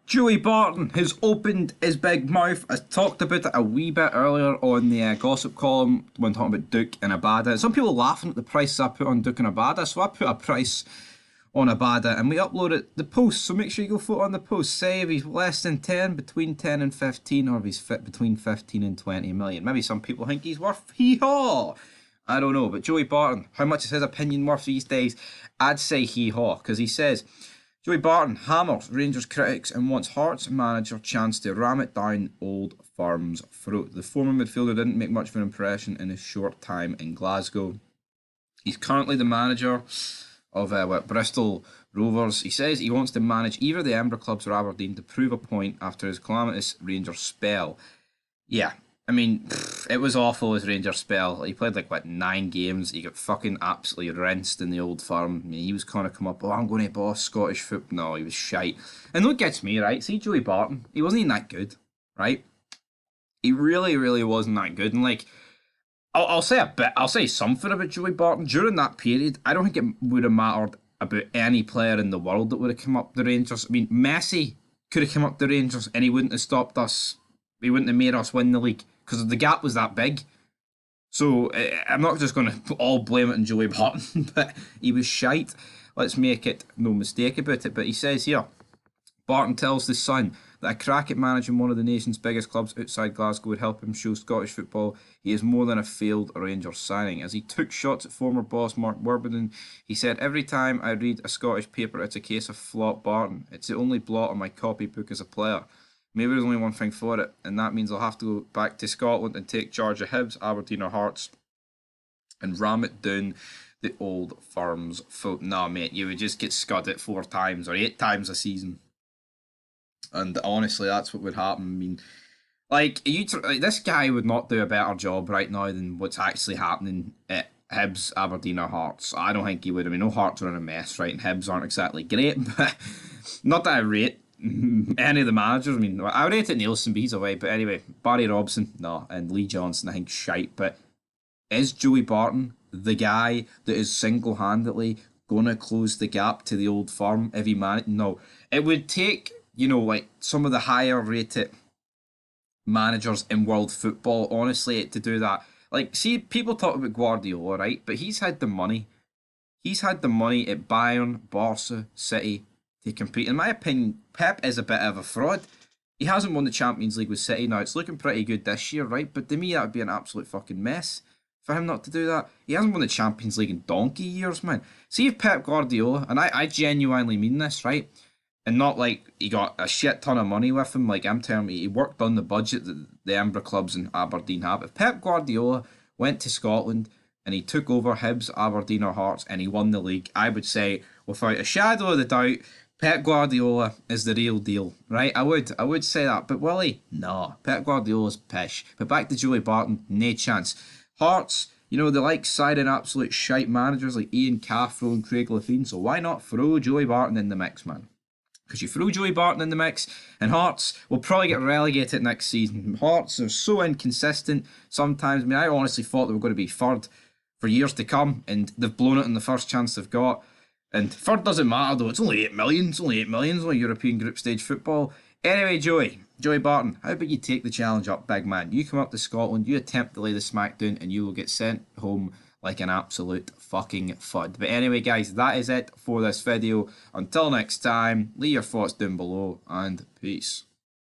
Joey Barton has opened his big mouth. I talked about it a wee bit earlier on the gossip column when talking about Duke and Abada. Some people laughing at the price I put on Duke and Abada, so I put a price on Abada and we uploaded the post. So make sure you go vote on the post. Say if he's less than 10, between 10 and 15, or if he's fit between 15 and 20 million. Maybe some people think he's worth hee-haw. I don't know, but Joey Barton, how much is his opinion worth these days? I'd say hee-haw, because he says, Joey Barton hammers Rangers critics and wants Hearts manager chance to ram it down Old Firm's throat. The former midfielder didn't make much of an impression in his short time in Glasgow. He's currently the manager of Bristol Rovers. He says he wants to manage either the Edinburgh clubs or Aberdeen to prove a point after his calamitous Rangers spell. Yeah, I mean, it was awful his Rangers spell. He played like 9 games. He got fucking absolutely rinsed in the Old Firm. I mean, he was kind of come up, I'm going to boss Scottish football. No, he was shite. And look, gets me, right? See Joey Barton, he wasn't even that good, right? He really, really wasn't that good. And like, I'll say a bit, I'll say something about Joey Barton. During that period, I don't think it would have mattered about any player in the world that would have come up the Rangers. I mean, Messi could have come up the Rangers and he wouldn't have stopped us. He wouldn't have made us win the league because the gap was that big. So I'm not just going to all blame it on Joey Barton, but he was shite. Let's make it no mistake about it. But he says here, Barton tells his son that a crack at managing one of the nation's biggest clubs outside Glasgow would help him show Scottish football he is more than a failed Rangers signing. As he took shots at former boss Mark Warburton, he said, every time I read a Scottish paper, it's a case of flop Barton. It's the only blot on my copybook as a player. Maybe there's only one thing for it, and that means I'll have to go back to Scotland and take charge of Hibs, Aberdeen or Hearts and ram it down the Old Firm's throat. Nah, mate, you would just get scudded 4 times or 8 times a season. And honestly, that's what would happen. I mean, like, this guy would not do a better job right now than what's actually happening at Hibs, Aberdeen or Hearts. I don't think he would. I mean, no, Hearts are in a mess, right? And Hibs aren't exactly great, but not that I rate any of the managers. I mean, I rate it Nielsen, but he's away. But anyway, Barry Robson, no, and Lee Johnson, I think, shite. But is Joey Barton the guy that is single-handedly going to close the gap to the Old Firm if he managed? No. It would take, like some of the higher rated managers in world football, honestly, to do that. Like, see, people talk about Guardiola, right? But he's had the money. He's had the money at Bayern, Barca, City to compete. In my opinion, Pep is a bit of a fraud. He hasn't won the Champions League with City. Now, it's looking pretty good this year, right? But to me, that would be an absolute fucking mess for him not to do that. He hasn't won the Champions League in donkey years, man. See if Pep Guardiola, and I genuinely mean this, right? And not like he got a shit ton of money with him. Like, I'm telling you, he worked on the budget that the Edinburgh clubs in Aberdeen have. If Pep Guardiola went to Scotland and he took over Hibs, Aberdeen or Hearts and he won the league, I would say, without a shadow of a doubt, Pep Guardiola is the real deal, right? I would say that. But will he? No. Pep Guardiola's pish. But back to Joey Barton, no chance. Hearts, they like signing absolute shite managers like Ian Cathro and Craig Levein, so why not throw Joey Barton in the mix, man? Because you throw Joey Barton in the mix, and Hearts will probably get relegated next season. Hearts are so inconsistent sometimes. I mean, I honestly thought they were going to be third for years to come, and they've blown it in the first chance they've got. And third doesn't matter, though. It's only 8 million. It's only 8 million. It's only European group stage football. Anyway, Joey Barton, how about you take the challenge up, big man? You come up to Scotland, you attempt to lay the smackdown, and you will get sent home like an absolute fucking fud. But anyway, guys, that is it for this video. Until next time, leave your thoughts down below, and peace.